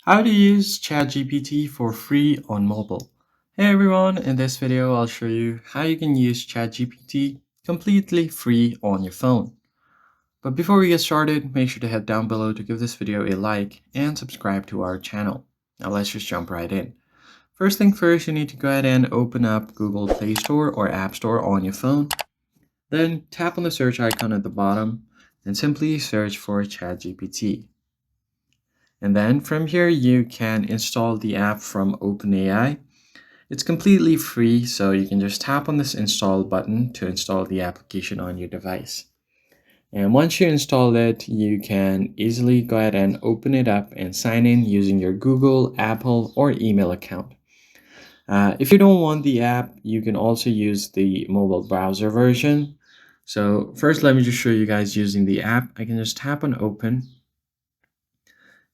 How to use ChatGPT for free on mobile. Hey everyone, in this video I'll show you how you can use ChatGPT completely free on your phone. But before we get started, make sure to head down below to give this video a like and subscribe to our channel. Now let's just jump right in. First thing first, you need to go ahead and open up Google Play Store or App Store on your phone. Then tap on the search icon at the bottom and simply search for ChatGPT. And then from here, you can install the app from OpenAI. It's completely free, so you can just tap on this install button to install the application on your device. And once you install it, you can easily go ahead and open it up and sign in using your Google, Apple, or email account. If you don't want the app, you can also use the mobile browser version. So first, let me just show you guys using the app. I can just tap on open.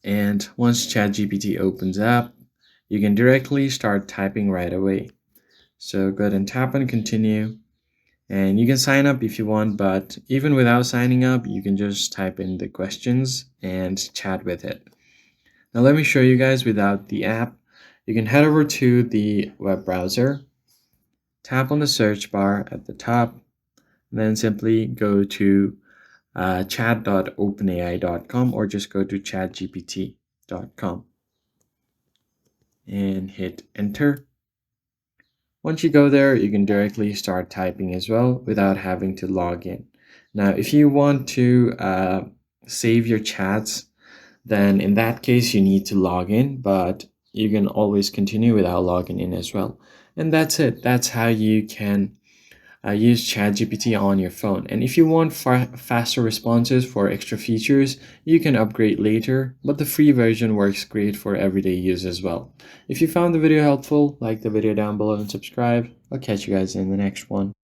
And once ChatGPT opens up, you can directly start typing right away. So go ahead and tap on continue. And you can sign up if you want, but even without signing up, you can just type in the questions and chat with it. Now let me show you guys without the app. You can head over to the web browser, tap on the search bar at the top, and then simply go to chat.openai.com or just go to chatgpt.com and hit enter. Once you go there, you can directly start typing as well without having to log in. Now, if you want to save your chats, then in that case, you need to log in, but you can always continue without logging in as well. And that's it. That's how you can use ChatGPT on your phone. And if you want faster responses for extra features, you can upgrade later, but the free version works great for everyday use as well. If you found the video helpful, like the video down below and subscribe. I'll catch you guys in the next one.